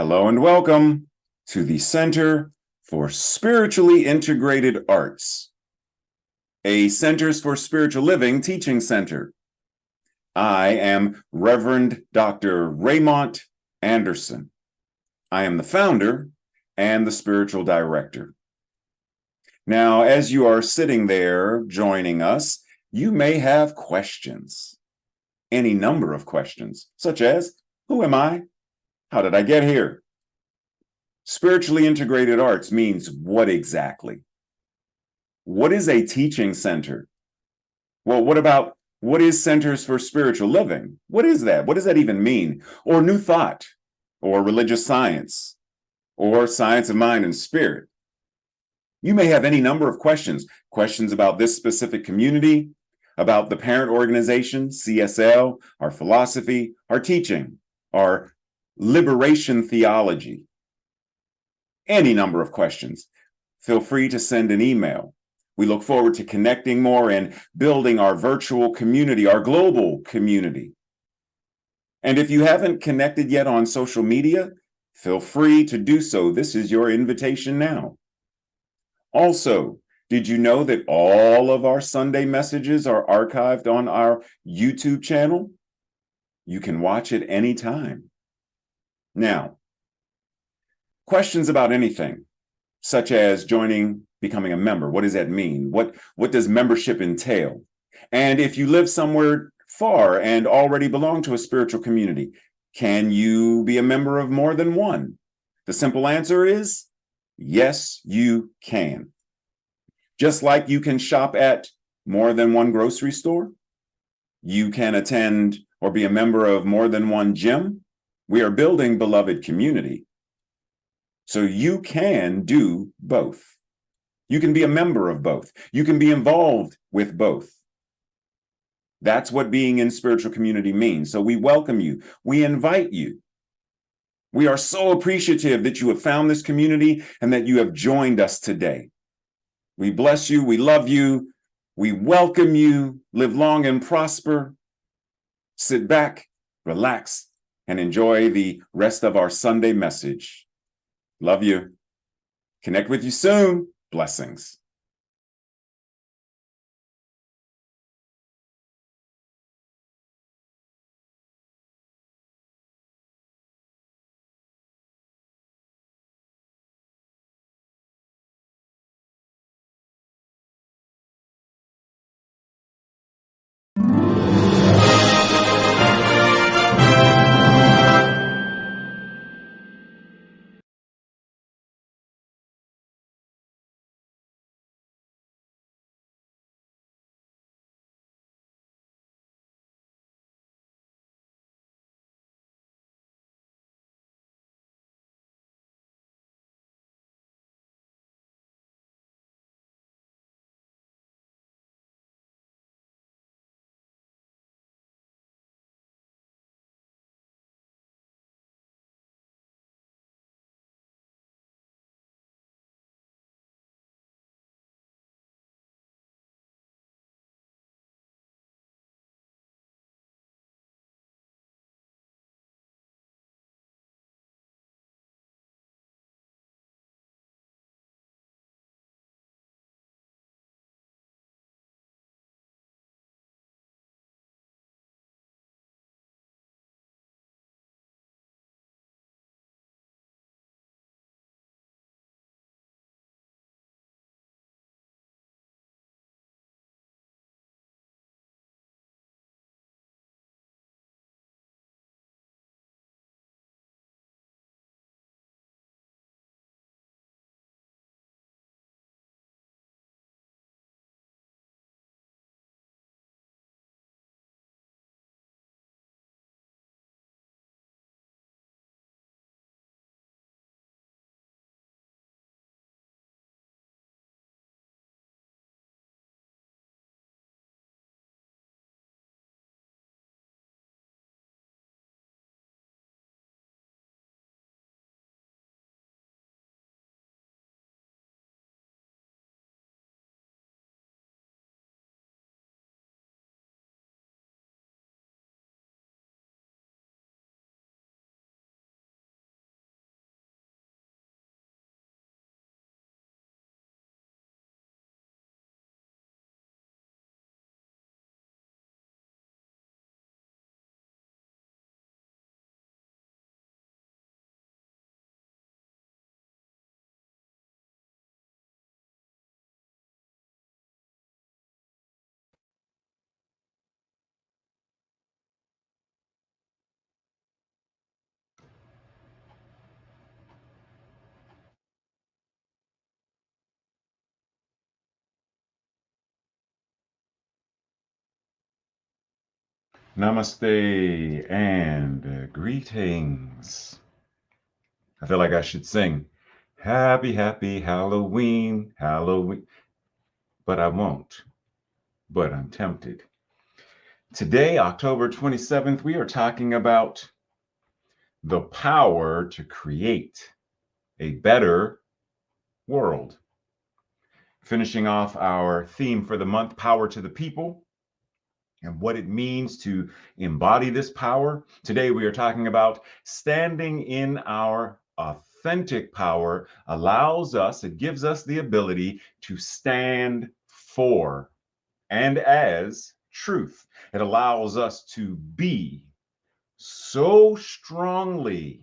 Hello and welcome to the Center for Spiritually Integrated Arts, a Centers for Spiritual Living teaching center. I am Reverend Dr. Raymont Anderson. I am the founder and the spiritual director. Now, as you are sitting there joining us, you may have questions, any number of questions, such as, who am I? How did I get here? Spiritually integrated arts means what exactly? What is a teaching center? Well, what is Centers for Spiritual Living? What is that? What does that even mean? Or New Thought, or religious science, or science of mind and spirit? You may have any number of questions about this specific community, about the parent organization, CSL, our philosophy, our teaching, our liberation theology. Any number of questions. Feel free to send an email. We look forward to connecting more and building our virtual community, our global community. And if you haven't connected yet on social media, feel free to do so. This is your invitation now. Also, did you know that all of our Sunday messages are archived on our YouTube channel? You can watch it anytime. Now, questions about anything, such as becoming a member. What does that mean? What does membership entail? And if you live somewhere far and already belong to a spiritual community, can you be a member of more than one? The simple answer is yes, you can. Just like you can shop at more than one grocery store, you can attend or be a member of more than one gym. We are building beloved community. So you can do both. You can be a member of both. You can be involved with both. That's what being in spiritual community means. So we welcome you. We invite you. We are so appreciative that you have found this community and that you have joined us today. We bless you. We love you. We welcome you. Live long and prosper. Sit back, relax, and enjoy the rest of our Sunday message. Love you. Connect with you soon. Blessings. Namaste and greetings. I feel like I should sing Happy, Happy Halloween, Halloween, but I won't. But I'm tempted. Today, October 27th, we are talking about the power to create a better world. Finishing off our theme for the month, Power to the People, and what it means to embody this power. Today, we are talking about standing in our authentic power allows us, it gives us the ability to stand for and as truth. It allows us to be so strongly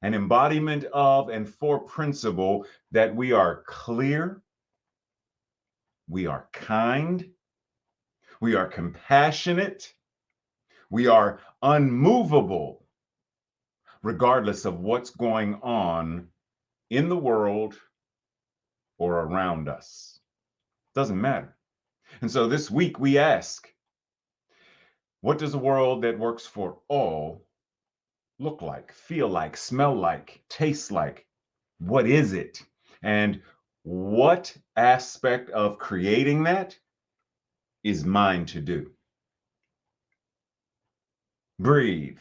an embodiment of and for principle that we are clear, we are kind, we are compassionate, we are unmovable, regardless of what's going on in the world or around us. Doesn't matter. And so this week we ask, what does a world that works for all look like, feel like, smell like, taste like? What is it? And what aspect of creating that is mine to do? Breathe.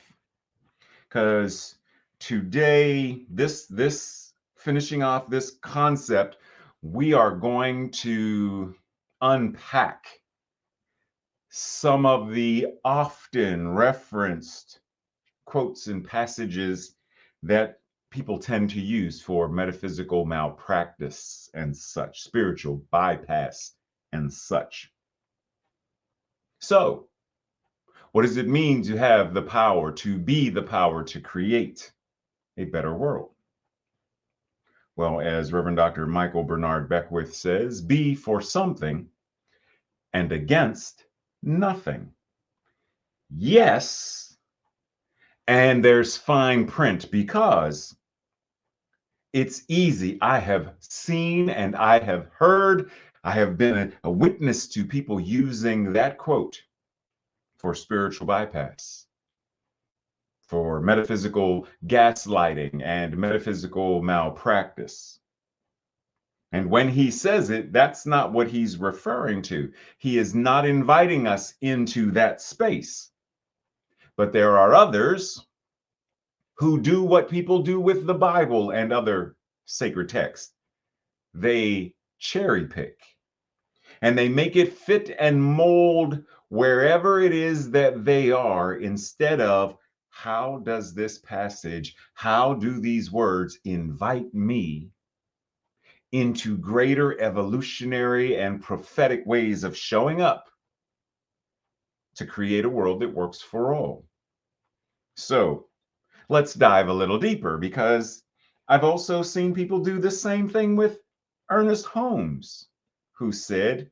Because today, this finishing off this concept, we are going to unpack some of the often referenced quotes and passages that people tend to use for metaphysical malpractice and such, spiritual bypass and such. So, what does it mean to have the power, to be the power to create a better world? Well, as Reverend Dr. Michael Bernard Beckwith says, be for something and against nothing. Yes, and there's fine print because it's easy. I have seen and I have heard, I have been a witness to people using that quote for spiritual bypass, for metaphysical gaslighting and metaphysical malpractice. And when he says it, that's not what he's referring to. He is not inviting us into that space. But there are others who do what people do with the Bible and other sacred texts. They cherry pick and they make it fit and mold wherever it is that they are, instead of how does this passage, how do these words invite me into greater evolutionary and prophetic ways of showing up to create a world that works for all. So let's dive a little deeper, because I've also seen people do the same thing with Ernest Holmes, who said,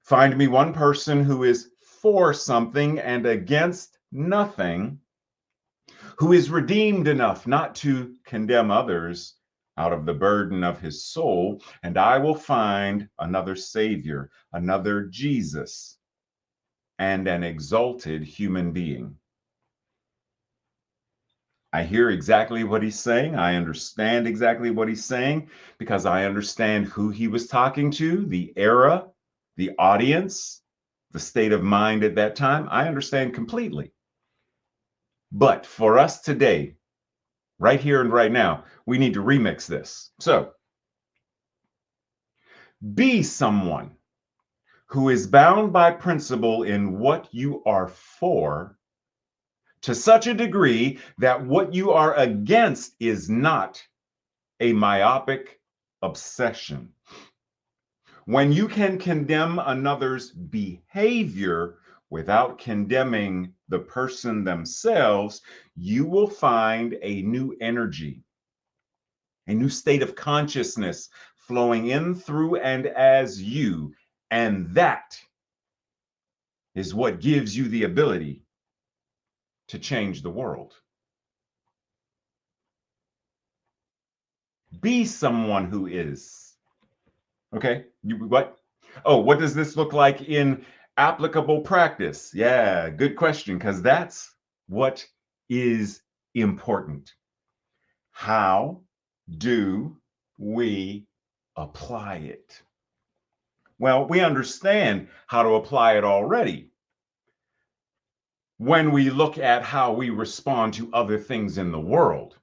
find me one person who is for something and against nothing, who is redeemed enough not to condemn others out of the burden of his soul, and I will find another Savior, another Jesus, and an exalted human being. I hear exactly what he's saying. I understand exactly what he's saying, because I understand who he was talking to, the era, the audience, the state of mind at that time. I understand completely. But for us today, right here and right now, we need to remix this. So be someone who is bound by principle in what you are for, to such a degree that what you are against is not a myopic obsession. When you can condemn another's behavior without condemning the person themselves, you will find a new energy, a new state of consciousness flowing in, through, and as you. And that is what gives you the ability to change the world. Be someone who is. Okay, what? Oh, what does this look like in applicable practice. Yeah, good question, because that's what is important. How do we apply it? Well, we understand how to apply it already when we look at how we respond to other things in the world.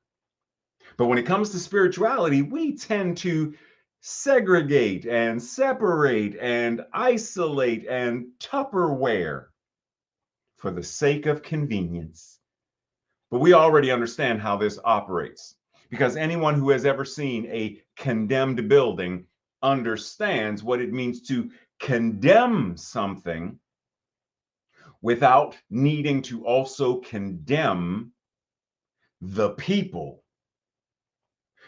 But when it comes to spirituality, we tend to segregate and separate and isolate and Tupperware for the sake of convenience. But we already understand how this operates, because anyone who has ever seen a condemned building understands what it means to condemn something without needing to also condemn the people.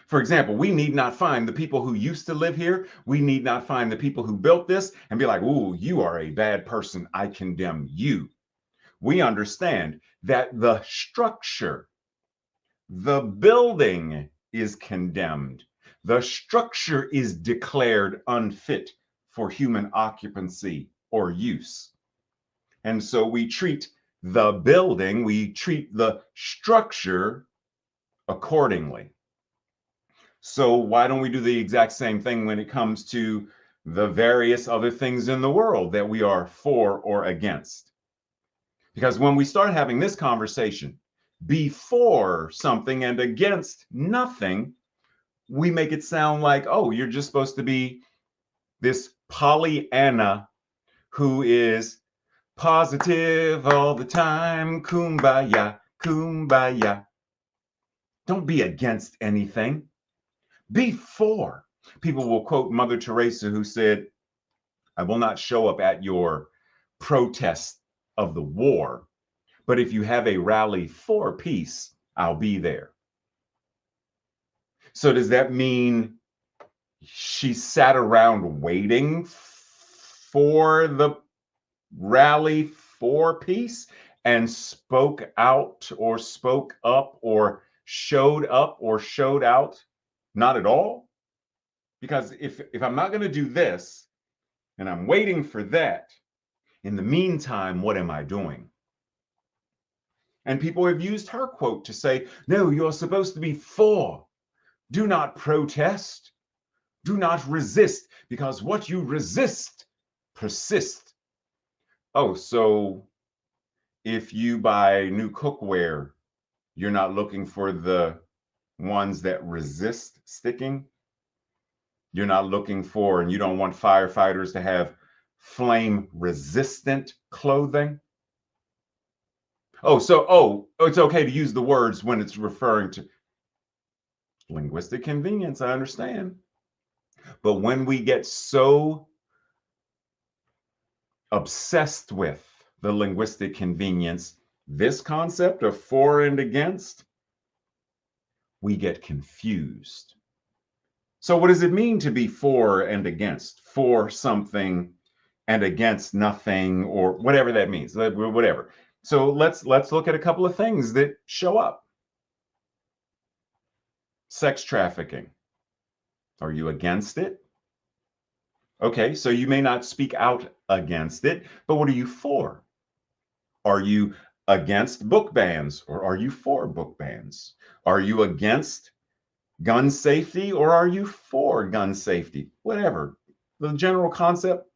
For example, we need not find the people who used to live here. We need not find the people who built this and be like, "Ooh, you are a bad person. I condemn you." We understand that the structure, the building is condemned. The structure is declared unfit for human occupancy or use. And so we treat the building, we treat the structure accordingly. So why don't we do the exact same thing when it comes to the various other things in the world that we are for or against? Because when we start having this conversation, be for something and against nothing, we make it sound like, oh, you're just supposed to be this Pollyanna who is positive all the time, kumbaya, kumbaya. Don't be against anything. Be for. People will quote Mother Teresa, who said, "I will not show up at your protest of the war, but if you have a rally for peace, I'll be there." So does that mean she sat around waiting for the rally for peace and spoke out or spoke up or showed out? Not at all. Because if I'm not going to do this and I'm waiting for that, in the meantime, what am I doing? And people have used her quote to say, no, you're supposed to be for. Do not protest. Do not resist, because what you resist persists. Oh, so if you buy new cookware, you're not looking for the ones that resist sticking? You're not looking for, and you don't want firefighters to have flame resistant clothing? It's okay to use the words when it's referring to linguistic convenience. I understand. But when we get so obsessed with the linguistic convenience, this concept of for and against, we get confused. So what does it mean to be for and against? For something and against nothing, or whatever that means, whatever. So let's look at a couple of things that show up. Sex trafficking. Are you against it? Okay, so you may not speak out against it, but what are you for? Are you against book bans, or are you for book bans? Are you against gun safety, or are you for gun safety? Whatever. The general concept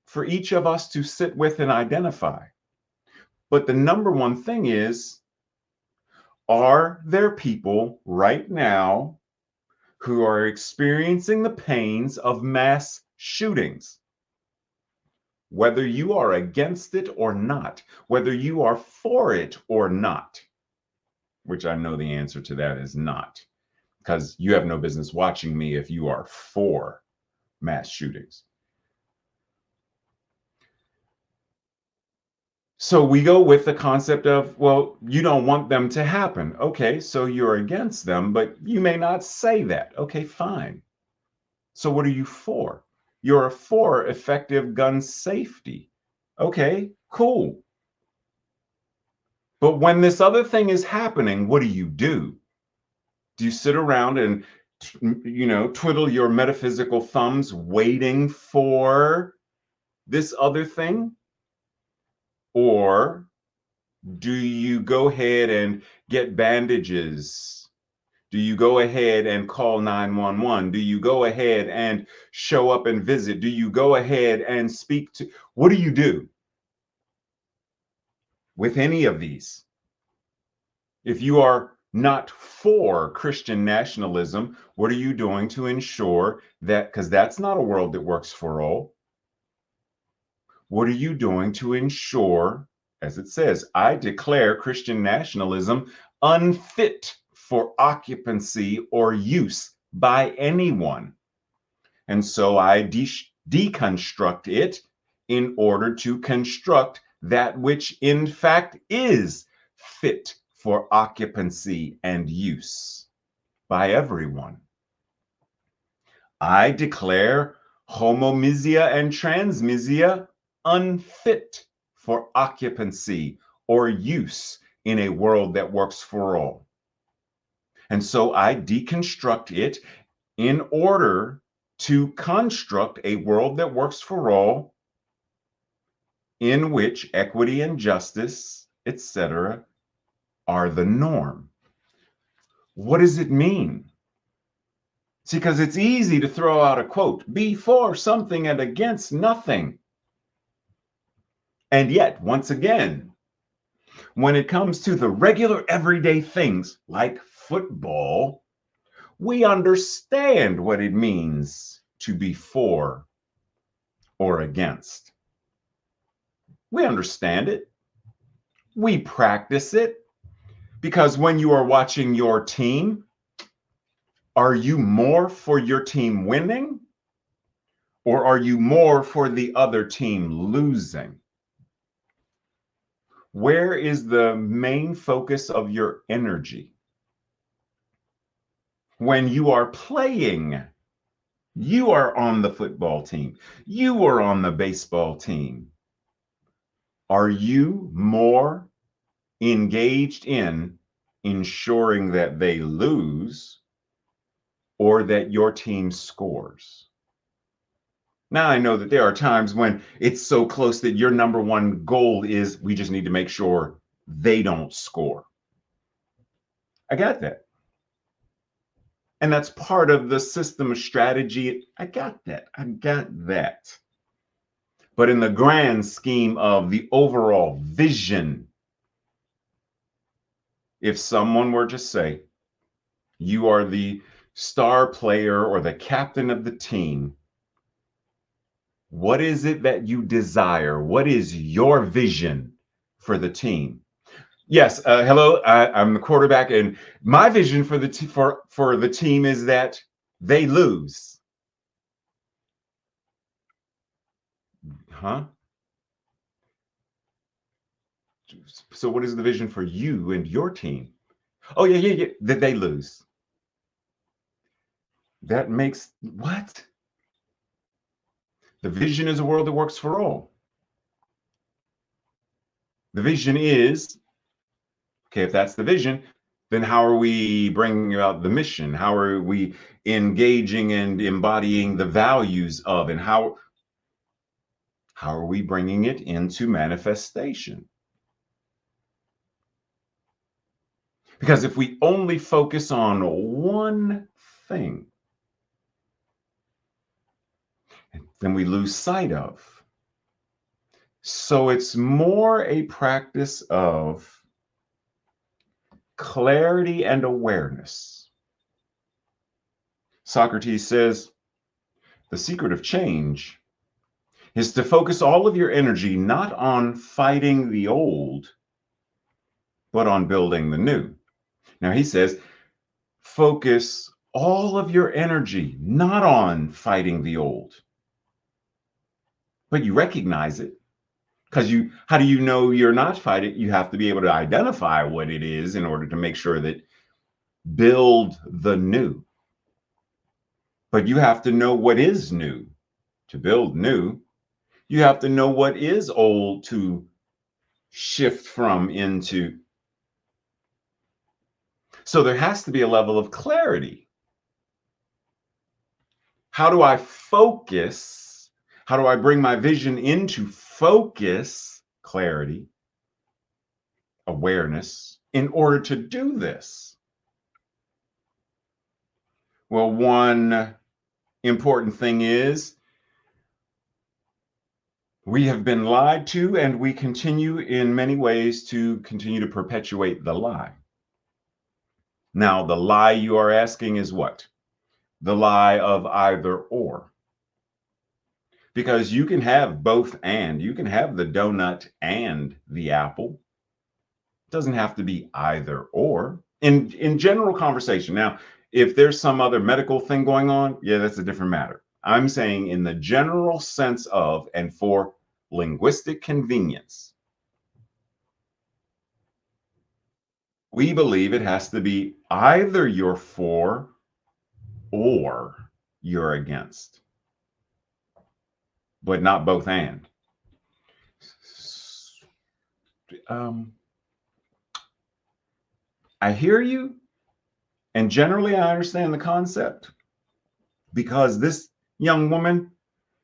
for each of us to sit with and identify. But the number one thing is, are there people right now who are experiencing the pains of mass shootings? Whether you are against it or not, whether you are for it or not, which I know the answer to that is not, because you have no business watching me if you are for mass shootings. So we go with the concept of, well, you don't want them to happen. Okay, so you're against them, but you may not say that. Okay, fine. So what are you for? You're for effective gun safety. Okay, cool. But when this other thing is happening, what do? Do you sit around and, twiddle your metaphysical thumbs waiting for this other thing? Or do you go ahead and get bandages? Do you go ahead and call 911? Do you go ahead and show up and visit? Do you go ahead and speak to? What do you do with any of these? If you are not for Christian nationalism, what are you doing to ensure that, because that's not a world that works for all, what are you doing to ensure, as it says, I declare Christian nationalism unfit for occupancy or use by anyone? And so I deconstruct it in order to construct that which in fact is fit for occupancy and use by everyone. I declare homomisia and transmisia unfit for occupancy or use in a world that works for all. And so I deconstruct it in order to construct a world that works for all, in which equity and justice, etc., are the norm. What does it mean? See, because it's easy to throw out a quote, be for something and against nothing. And yet, once again, when it comes to the regular everyday things like football, we understand what it means to be for or against. We understand it. We practice it. Because when you are watching your team, are you more for your team winning? Or are you more for the other team losing? Where is the main focus of your energy? When you are playing, you are on the football team, you are on the baseball team. Are you more engaged in ensuring that they lose or that your team scores? Now, I know that there are times when it's so close that your number one goal is we just need to make sure they don't score. I got that. And that's part of the system of strategy. I got that. I got that. But in the grand scheme of the overall vision, if someone were to say, you are the star player or the captain of the team, what is it that you desire? What is your vision for the team? Yes, hello. I'm the quarterback, and my vision for the for the team is that they lose. Huh? So, what is the vision for you and your team? Oh, yeah, yeah, yeah. That they lose. That makes what? The vision is a world that works for all. The vision is okay. If that's the vision, then how are we bringing about the mission? How are we engaging and embodying the values of, and how are we bringing it into manifestation? Because if we only focus on one thing, then we lose sight of. So it's more a practice of clarity and awareness. Socrates says, the secret of change is to focus all of your energy not on fighting the old, but on building the new. Now he says, focus all of your energy not on fighting the old, but you recognize it. Because how do you know you're not fighting? You have to be able to identify what it is in order to make sure that build the new. But you have to know what is new to build new. You have to know what is old to shift from into. So there has to be a level of clarity. How do I focus? How do I bring my vision into focus, clarity, awareness in order to do this? Well, one important thing is we have been lied to, and we continue in many ways to continue to perpetuate the lie. Now, the lie you are asking is what? The lie of either or. Because you can have both and. You can have the donut and the apple. It doesn't have to be either or. In general conversation. Now, if there's some other medical thing going on, yeah, that's a different matter. I'm saying in the general sense of, and for linguistic convenience, we believe it has to be either you're for or you're against, but not both and. I hear you, and generally I understand the concept, because this young woman,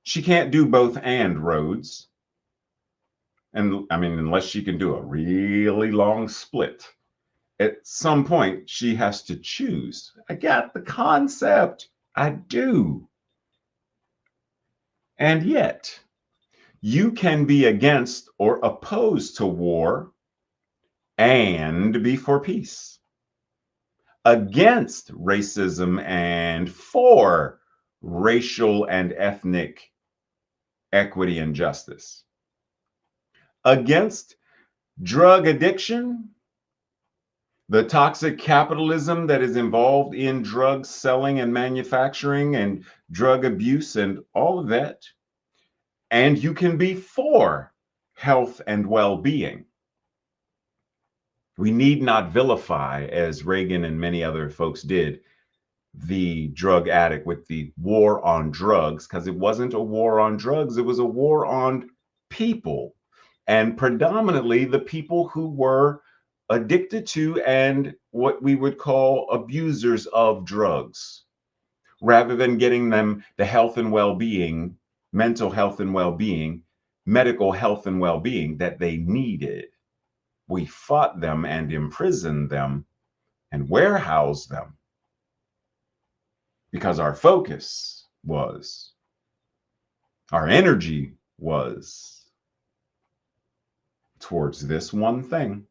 she can't do both and roads. And I mean, unless she can do a really long split, at some point she has to choose. I get the concept. I do. And yet, you can be against or opposed to war and be for peace, against racism and for racial and ethnic equity and justice, against drug addiction, the toxic capitalism that is involved in drug selling and manufacturing and drug abuse and all of that. And you can be for health and well-being. We need not vilify, as Reagan and many other folks did, the drug addict with the war on drugs, because it wasn't a war on drugs, it was a war on people, and predominantly the people who were addicted to and what we would call abusers of drugs, rather than getting them the health and well-being, mental health and well-being, medical health and well-being that they needed. We fought them and imprisoned them and warehoused them because our focus was, our energy was towards this one thing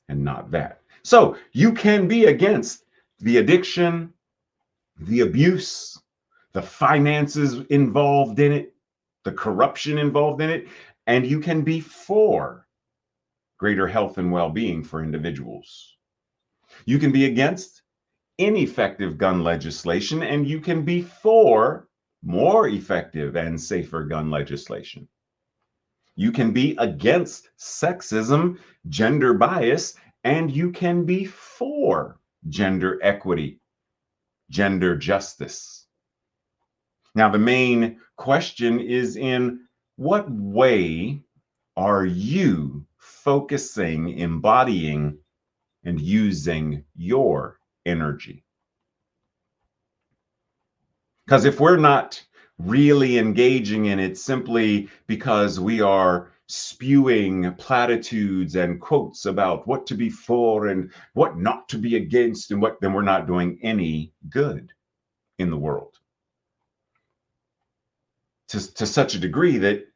and not that. So you can be against the addiction, the abuse, the finances involved in it, the corruption involved in it, and you can be for greater health and well-being for individuals. You can be against ineffective gun legislation, and you can be for more effective and safer gun legislation. You can be against sexism, gender bias, and you can be for gender equity, gender justice. Now, the main question is, in what way are you focusing, embodying, and using your energy? Because if we're not really engaging in it simply because we are spewing platitudes and quotes about what to be for and what not to be against and what, then we're not doing any good in the world. To such a degree that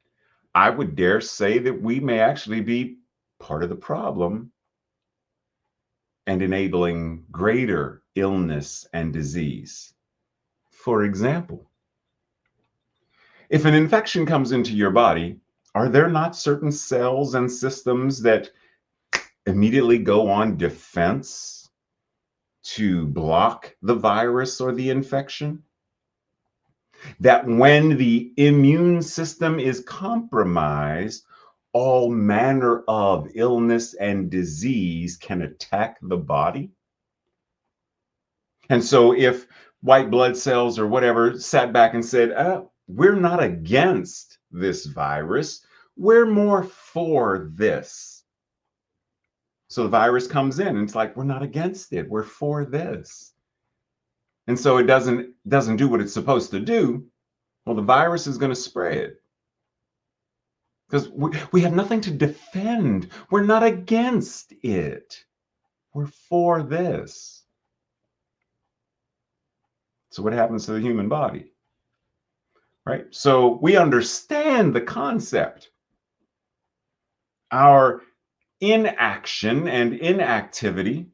I would dare say that we may actually be part of the problem and enabling greater illness and disease. For example, if an infection comes into your body, are there not certain cells and systems that immediately go on defense to block the virus or the infection? That when the immune system is compromised, all manner of illness and disease can attack the body? And so if white blood cells or whatever sat back and said, we're not against this virus, we're more for this. So the virus comes in and it's like, we're not against it, we're for this. And so it doesn't do what it's supposed to do. Well, the virus is going to spread. because we have nothing to defend. We're not against it. We're for this. So what happens to the human body? Right? So we understand the concept. Our inaction and inactivity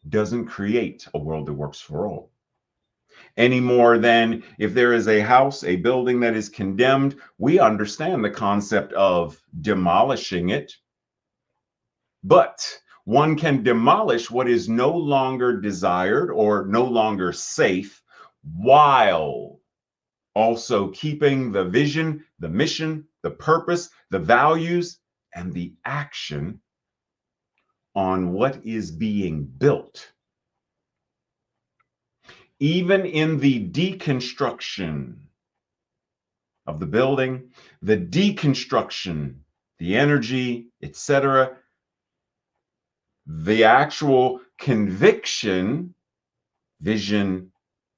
doesn't create a world that works for all. Any more than if there is a house, a building that is condemned, we understand the concept of demolishing it. But one can demolish what is no longer desired or no longer safe while also keeping the vision, the mission, the purpose, the values, and the action on what is being built. Even in the deconstruction of the building, the deconstruction, the energy, etc., the actual conviction, vision,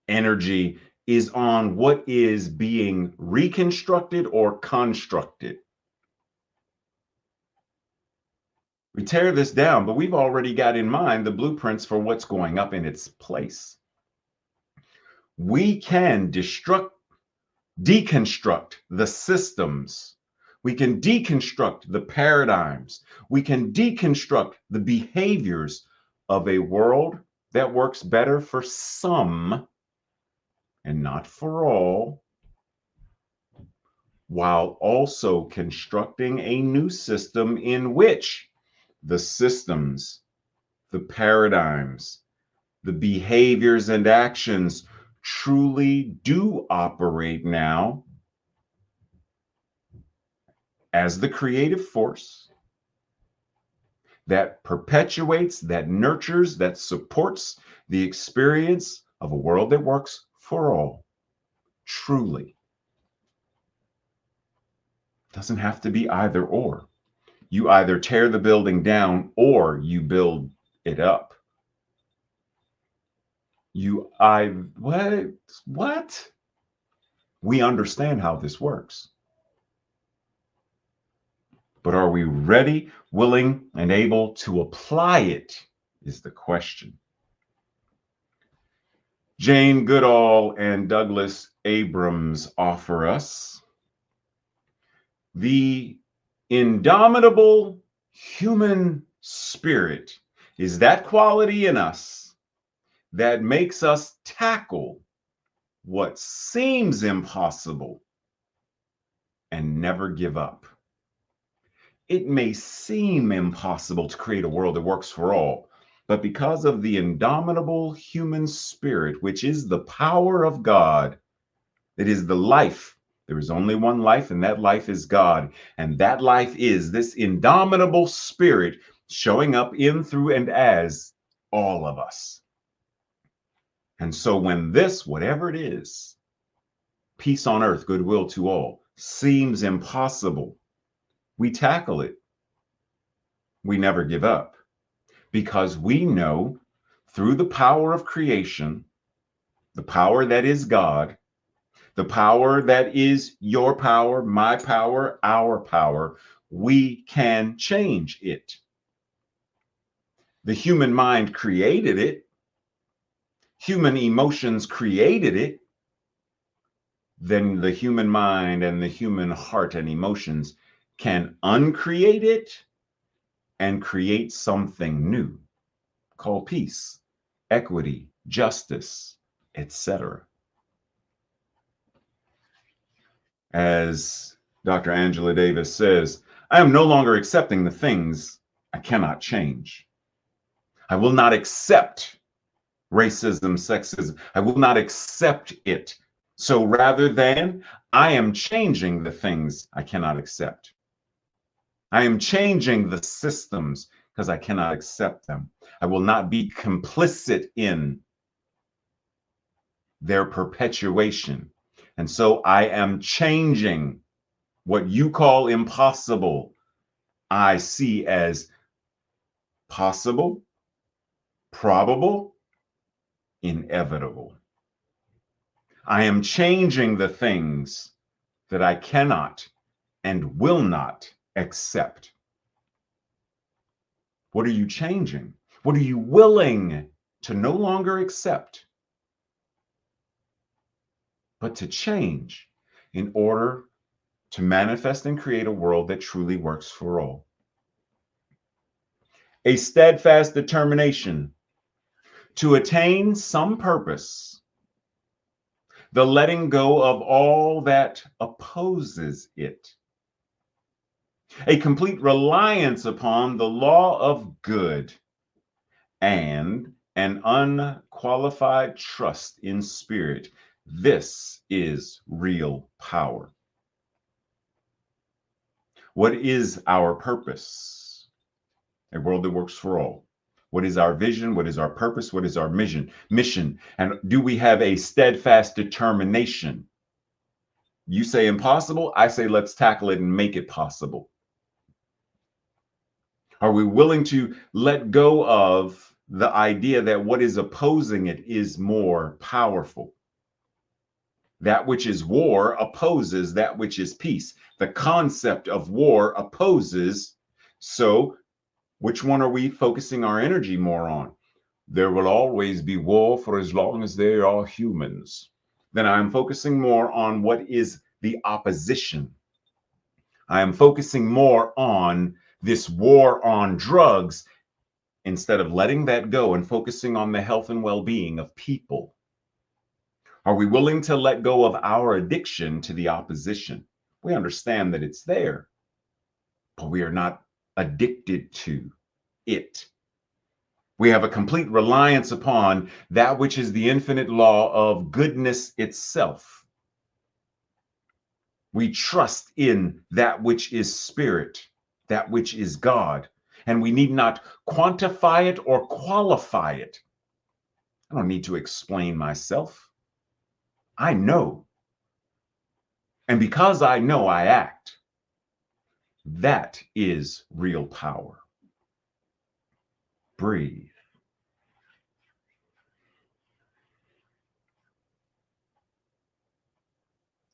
energy is on what is being reconstructed or constructed. We tear this down, but we've already got in mind the blueprints for what's going up in its place. We can deconstruct the systems. We can deconstruct the paradigms. We can deconstruct the behaviors of a world that works better for some and not for all, while also constructing a new system in which the systems, the paradigms, the behaviors and actions truly do operate now as the creative force that perpetuates, that nurtures, that supports the experience of a world that works for all. Truly. It doesn't have to be either or. You either tear the building down or you build it up. What? We understand how this works. But are we ready, willing, and able to apply it is the question. Jane Goodall and Douglas Abrams offer us the indomitable human spirit is that quality in us that makes us tackle what seems impossible and never give up. It may seem impossible to create a world that works for all, but because of the indomitable human spirit, which is the power of God, it is the life. There is only one life, and that life is God. And that life is this indomitable spirit showing up in, through, and as all of us. And so when this, whatever it is, peace on earth, goodwill to all, seems impossible, we tackle it. We never give up because we know through the power of creation, the power that is God, the power that is your power, my power, our power, we can change it. The human mind created it. Human emotions created it. Then the human mind and the human heart and emotions can uncreate it and create something new called peace, equity, justice, etc. As Dr. Angela Davis says, I am no longer accepting the things I cannot change. I will not accept racism, sexism. I will not accept it. So rather than, I am changing the things I cannot accept. I am changing the systems because I cannot accept them. I will not be complicit in their perpetuation. And so I am changing what you call impossible, I see as possible, probable, inevitable. I am changing the things that I cannot and will not accept. What are you changing? What are you willing to no longer accept, but to change in order to manifest and create a world that truly works for all? A steadfast determination to attain some purpose, the letting go of all that opposes it, a complete reliance upon the law of good, and an unqualified trust in spirit. This is real power. What is our purpose? A world that works for all. What is our vision? What is our purpose? What is our mission? And do we have a steadfast determination? You say impossible, I say let's tackle it and make it possible. Are we willing to let go of the idea that what is opposing it is more powerful? That which is war opposes that which is peace. The concept of war opposes. So which one are we focusing our energy more on? There will always be war for as long as there are humans. Then I'm focusing more on what is the opposition. I am focusing more on this war on drugs instead of letting that go and focusing on the health and well-being of people. Are we willing to let go of our addiction to the opposition? We understand that it's there, but we are not addicted to it. We have a complete reliance upon that which is the infinite law of goodness itself. We trust in that which is spirit, that which is God, and we need not quantify it or qualify it. I don't need to explain myself. I know. And because I know, I act. That is real power. Breathe.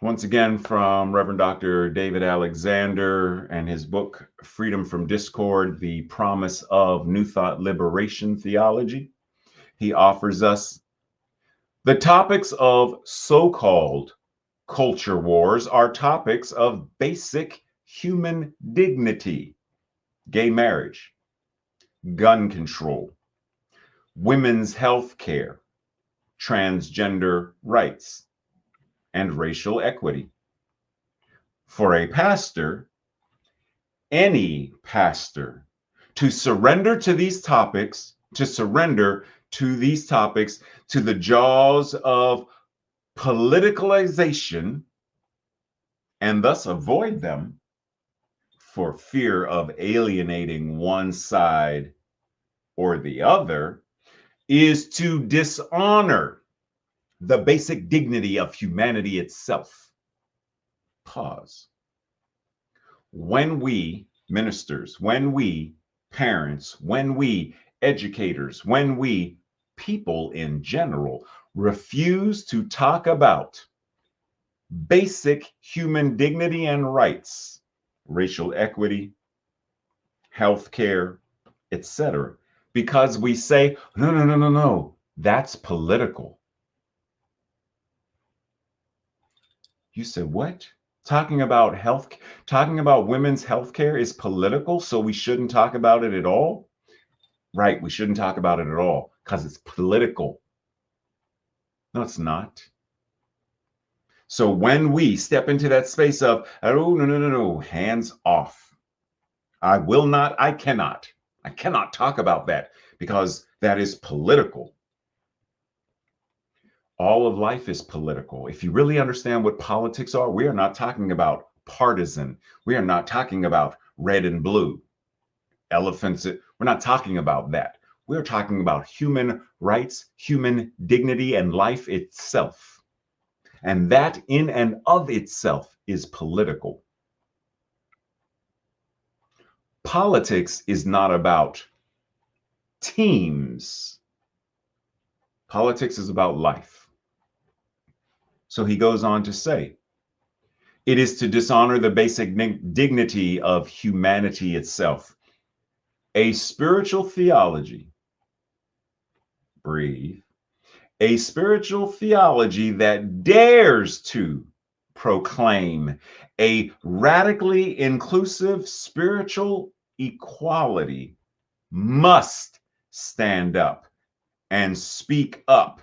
Once again, from Reverend Dr. David Alexander and his book, Freedom from Discord, The Promise of New Thought Liberation Theology. He offers us the topics of so-called culture wars are topics of basic human dignity: gay marriage, gun control, women's health care, transgender rights, and racial equity. For a pastor, any pastor, to surrender to these topics, to the jaws of politicalization and thus avoid them for fear of alienating one side or the other, is to dishonor the basic dignity of humanity itself. Pause. When we ministers, when we parents, when we educators, when we people in general refuse to talk about basic human dignity and rights, racial equity, health care, etc., because we say, no, that's political. You said, what? Talking about women's health care is political, so we shouldn't talk about it at all? Right, we shouldn't talk about it at all because it's political. No, it's not. So when we step into that space of, oh, no, hands off. I will not, I cannot talk about that because that is political. All of life is political. If you really understand what politics are, we are not talking about partisan. We are not talking about red and blue elephants. We're not talking about that. We're talking about human rights, human dignity, and life itself. And that in and of itself is political. Politics is not about teams. Politics is about life. So he goes on to say, It is to dishonor the basic dignity of humanity itself. A spiritual theology, breathe, a spiritual theology that dares to proclaim a radically inclusive spiritual equality must stand up and speak up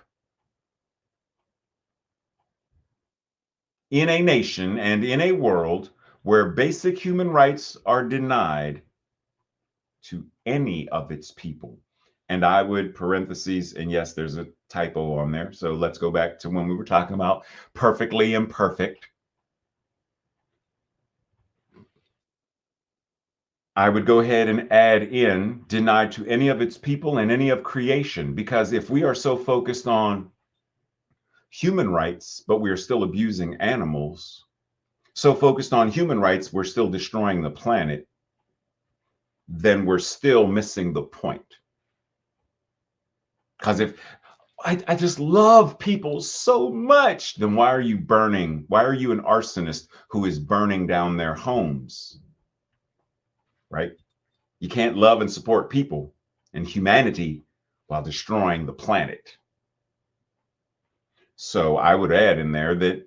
in a nation and in a world where basic human rights are denied to any of its people. And I would parentheses, and yes, there's a typo on there. So let's go back to when we were talking about perfectly imperfect. I would go ahead and add in denied to any of its people and any of creation, because if we are so focused on human rights, but we are still abusing animals, so focused on human rights, we're still destroying the planet, then we're still missing the point. Because if I just love people so much, then why are you burning? Why are you an arsonist who is burning down their homes? Right? You can't love and support people and humanity while destroying the planet. So I would add in there that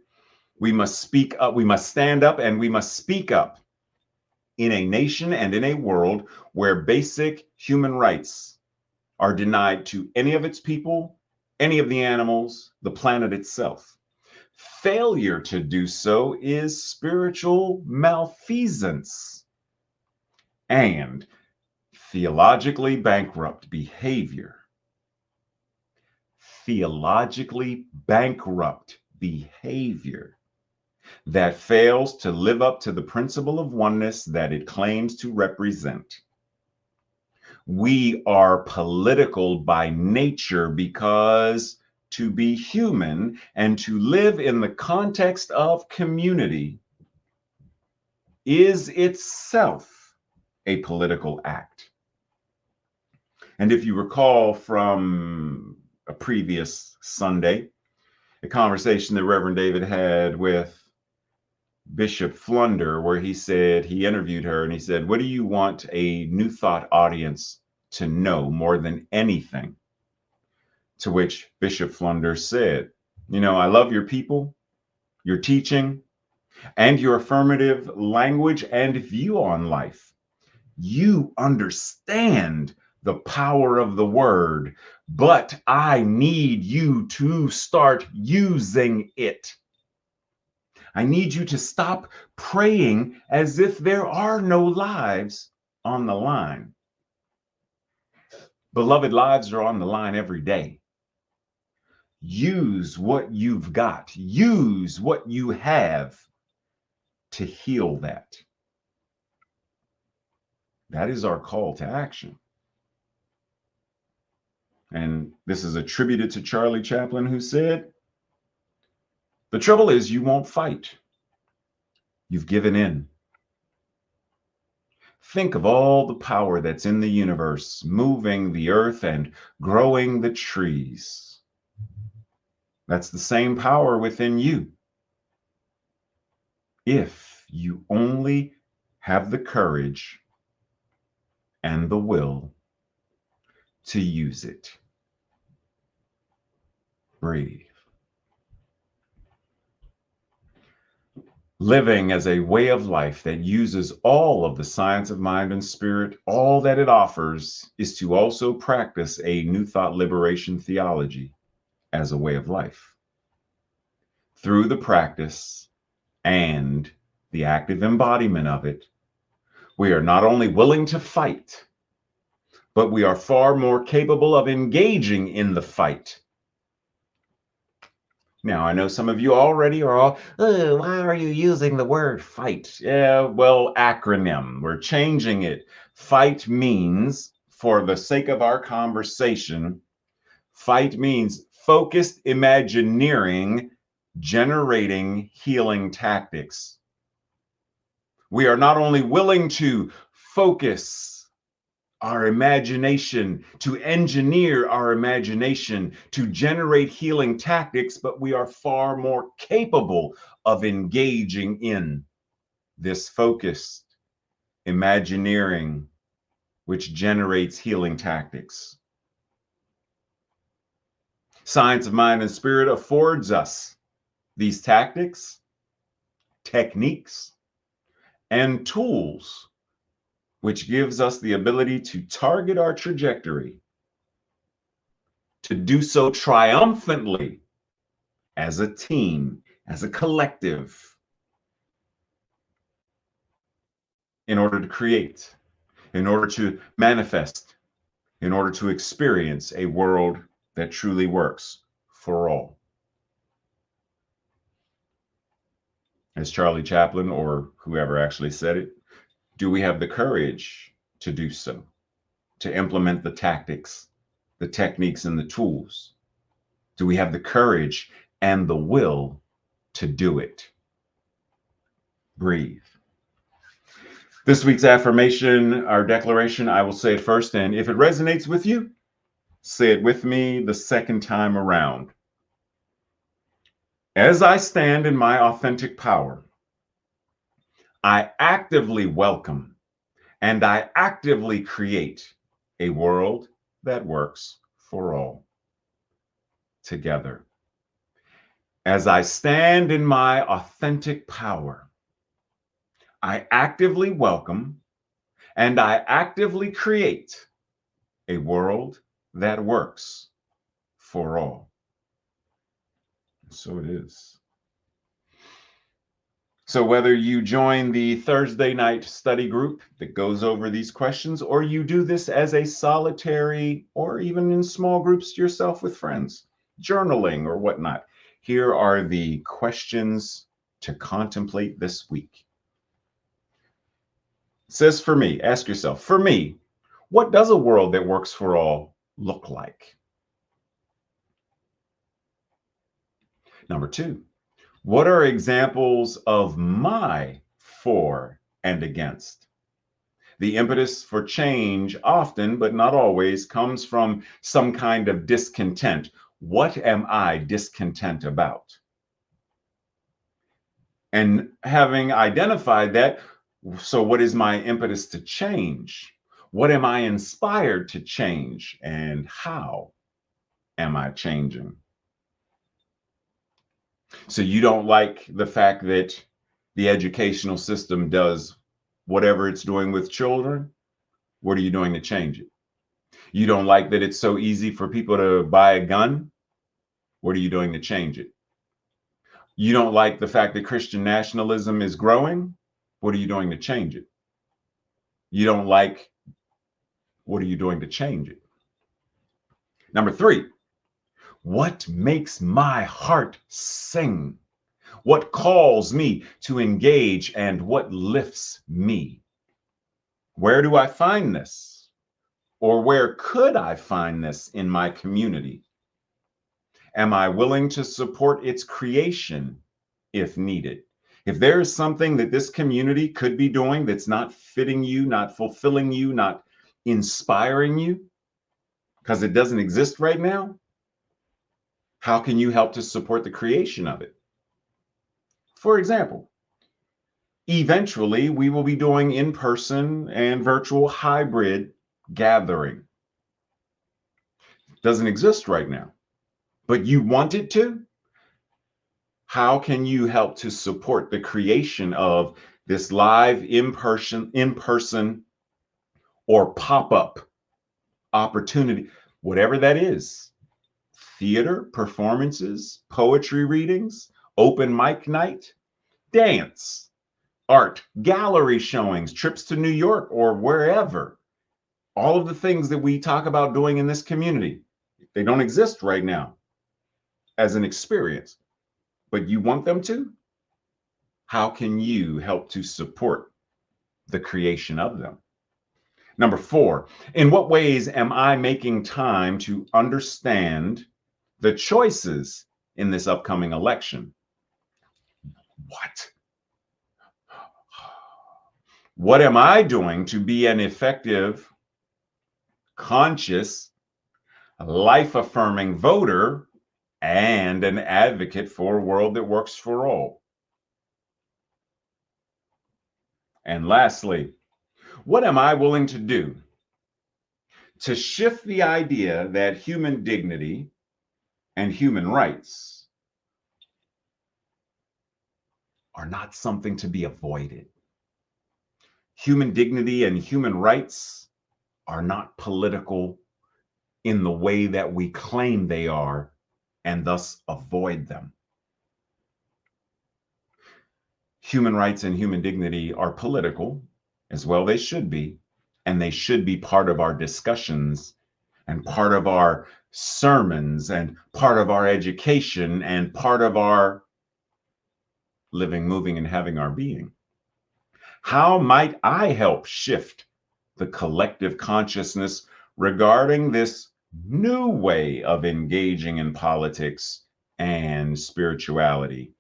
we must speak up, we must stand up, and we must speak up in a nation and in a world where basic human rights are denied to any of its people, any of the animals, the planet itself. Failure to do so is spiritual malfeasance and theologically bankrupt behavior. Theologically bankrupt behavior that fails to live up to the principle of oneness that it claims to represent. We are political by nature because to be human and to live in the context of community is itself a political act. And if you recall from a previous Sunday, a conversation that Reverend David had with Bishop Flunder, where he said, he interviewed her and he said, what do you want a New Thought audience to know more than anything? To which Bishop Flunder said, you know, I love your people, your teaching, and your affirmative language and view on life. You understand the power of the word, but I need you to start using it. I need you to stop praying as if there are no lives on the line. Beloved, lives are on the line every day. Use what you've got. Use what you have to heal that. That is our call to action. And this is attributed to Charlie Chaplin, who said, the trouble is you won't fight. You've given in. Think of all the power that's in the universe, moving the earth and growing the trees. That's the same power within you. If you only have the courage and the will to use it. Breathe. Living as a way of life that uses all of the science of mind and spirit, all that it offers is to also practice a New Thought liberation theology as a way of life. Through the practice and the active embodiment of it, we are not only willing to fight, but we are far more capable of engaging in the fight. Now, I know some of you already are all, oh, why are you using the word fight? Yeah, well, acronym. We're changing it. Fight means, for the sake of our conversation, fight means focused imagineering, generating healing tactics. We are not only willing to focus our imagination, to engineer our imagination, to generate healing tactics, but we are far more capable of engaging in this focused imagineering, which generates healing tactics. Science of Mind and Spirit affords us these tactics, techniques, and tools, which gives us the ability to target our trajectory, to do so triumphantly as a team, as a collective, in order to create, in order to manifest, in order to experience a world that truly works for all. As Charlie Chaplin or whoever actually said it, do we have the courage to do so, to implement the tactics, the techniques, and the tools? Do we have the courage and the will to do it? Breathe. This week's affirmation, our declaration, I will say it first, and if it resonates with you, say it with me the second time around. As I stand in my authentic power, I actively welcome and I actively create a world that works for all. Together. As I stand in my authentic power, I actively welcome and I actively create a world that works for all. So it is. So whether you join the Thursday night study group that goes over these questions, or you do this as a solitary or even in small groups yourself with friends, journaling or whatnot, here are the questions to contemplate this week. It says, for me, ask yourself, for me, what does a world that works for all look like? Number 2, what are examples of my for and against? The impetus for change often, but not always, comes from some kind of discontent. What am I discontent about? And having identified that, so what is my impetus to change? What am I inspired to change? And how am I changing? So you don't like the fact that the educational system does whatever it's doing with children. What are you doing to change it? You don't like that it's so easy for people to buy a gun. What are you doing to change it? You don't like the fact that Christian nationalism is growing. What are you doing to change it? You don't like, what are you doing to change it? Number 3, what makes my heart sing? What calls me to engage and what lifts me? Where do I find this? Or where could I find this in my community? Am I willing to support its creation if needed? If there is something that this community could be doing that's not fitting you, not fulfilling you, not inspiring you, because it doesn't exist right now, how can you help to support the creation of it? For example, eventually we will be doing in-person and virtual hybrid gathering. Doesn't exist right now, but you want it to? How can you help to support the creation of this live in-person or pop-up opportunity, whatever that is? Theater, performances, poetry readings, open mic night, dance, art, gallery showings, trips to New York or wherever. All of the things that we talk about doing in this community, they don't exist right now as an experience, but you want them to? How can you help to support the creation of them? Number 4, in what ways am I making time to understand the choices in this upcoming election? What? What am I doing to be an effective conscious, life-affirming voter, and an advocate for a world that works for all. And lastly, what am I willing to do to shift the idea that human dignity and human rights are not something to be avoided? Human dignity and human rights are not political in the way that we claim they are, and thus avoid them. Human rights and human dignity are political, as well they should be, and they should be part of our discussions and part of our sermons and part of our education and part of our living, moving, and having our being. How might I help shift the collective consciousness regarding this new way of engaging in politics and spirituality,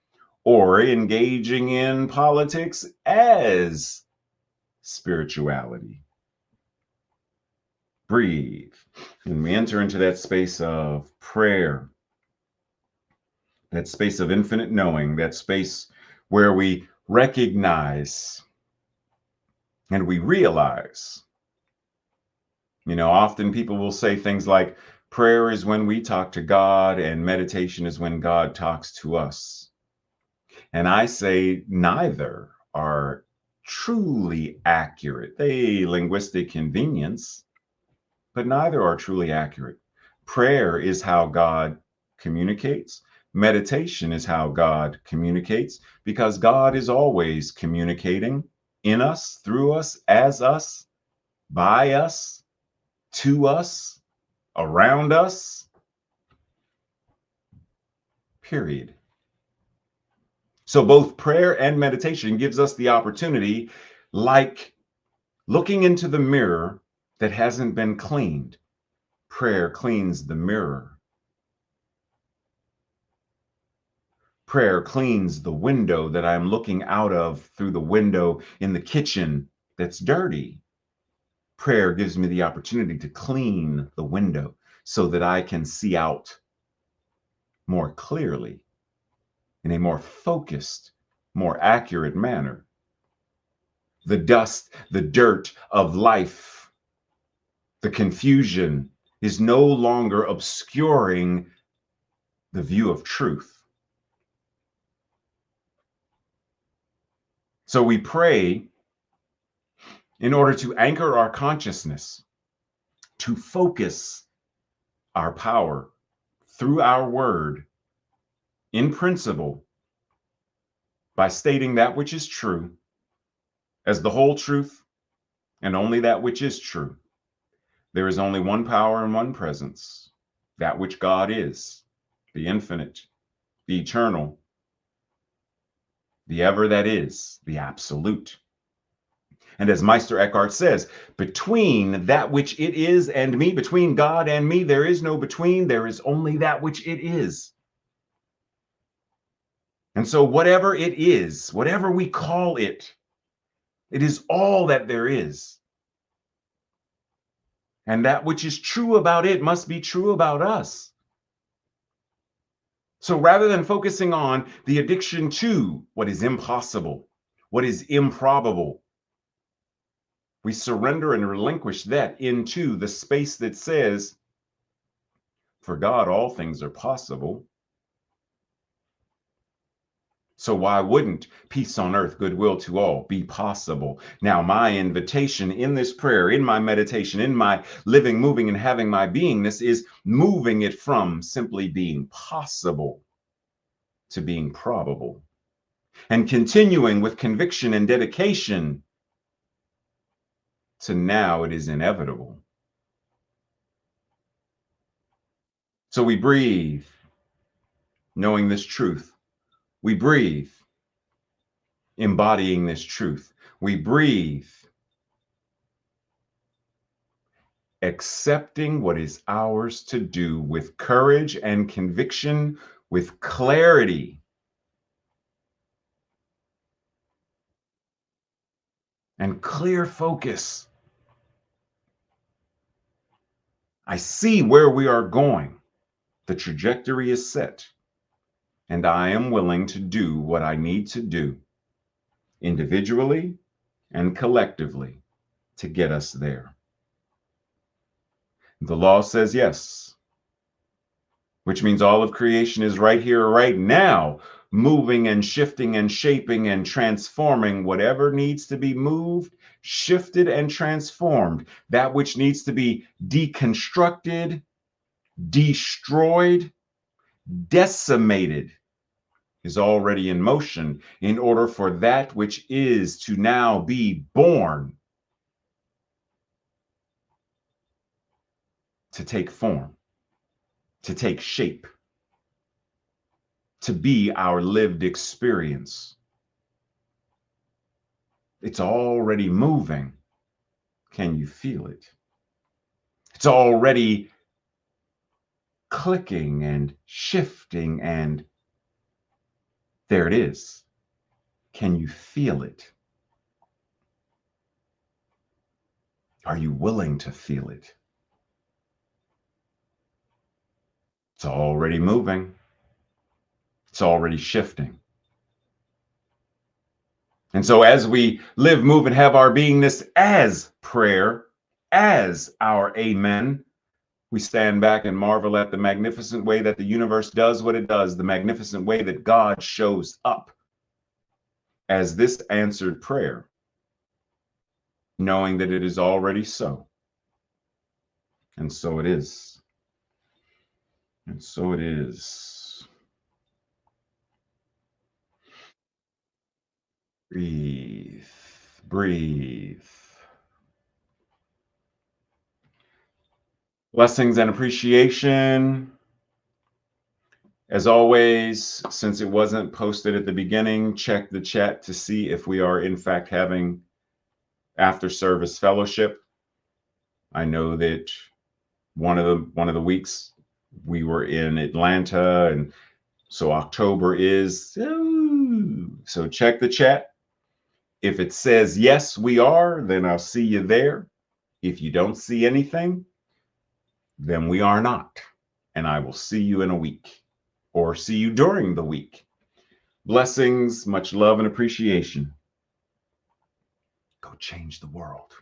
or engaging in politics as spirituality? Breathe. And we enter into that space of prayer, that space of infinite knowing, that space where we recognize and we realize. Often people will say things like, prayer is when we talk to God and meditation is when God talks to us. And I say neither are truly accurate. They linguistic convenience, but neither are truly accurate. Prayer is how God communicates. Meditation is how God communicates, because God is always communicating in us, through us, as us, by us, to us, around us, period. So both prayer and meditation gives us the opportunity, like looking into the mirror that hasn't been cleaned. Prayer cleans the mirror. Prayer cleans the window that I'm looking out of through the window in the kitchen that's dirty. Prayer gives me the opportunity to clean the window so that I can see out more clearly, in a more focused, more accurate manner. The dust, the dirt of life, the confusion is no longer obscuring the view of truth. So we pray in order to anchor our consciousness, to focus our power through our word in principle by stating that which is true as the whole truth and only that which is true. There is only one power and one presence, that which God is, the infinite, the eternal, the ever that is, the absolute. And as Meister Eckhart says, between that which it is and me, between God and me, there is no between, there is only that which it is. And so whatever it is, whatever we call it, it is all that there is. And that which is true about it must be true about us. So rather than focusing on the addiction to what is impossible, what is improbable, we surrender and relinquish that into the space that says, for God, all things are possible. So why wouldn't peace on earth, goodwill to all be possible? Now, my invitation in this prayer, in my meditation, in my living, moving, and having my beingness is moving it from simply being possible to being probable, and continuing with conviction and dedication to now it is inevitable. So we breathe, knowing this truth. We breathe, embodying this truth. We breathe, accepting what is ours to do with courage and conviction, with clarity and clear focus. I see where we are going. The trajectory is set, and I am willing to do what I need to do individually and collectively to get us there. The law says yes, which means all of creation is right here, right now, moving and shifting and shaping and transforming whatever needs to be moved, shifted, and transformed. That which needs to be deconstructed, destroyed, decimated is already in motion in order for that which is to now be born to take form, to take shape, to be our lived experience. It's already moving. Can you feel it? It's already clicking and shifting, and there it is. Can you feel it? Are you willing to feel it? It's already moving. It's already shifting. And so as we live, move, and have our beingness as prayer, as our amen, we stand back and marvel at the magnificent way that the universe does what it does, the magnificent way that God shows up as this answered prayer, knowing that it is already so. And so it is. And so it is. Breathe, breathe. Blessings and appreciation. As always, since it wasn't posted at the beginning, check the chat to see if we are in fact having after service fellowship. I know that one of the weeks we were in Atlanta, and so October is, so check the chat. If it says yes, we are, then I'll see you there. If you don't see anything, then we are not. And I will see you in a week or see you during the week. Blessings, much love and appreciation. Go change the world.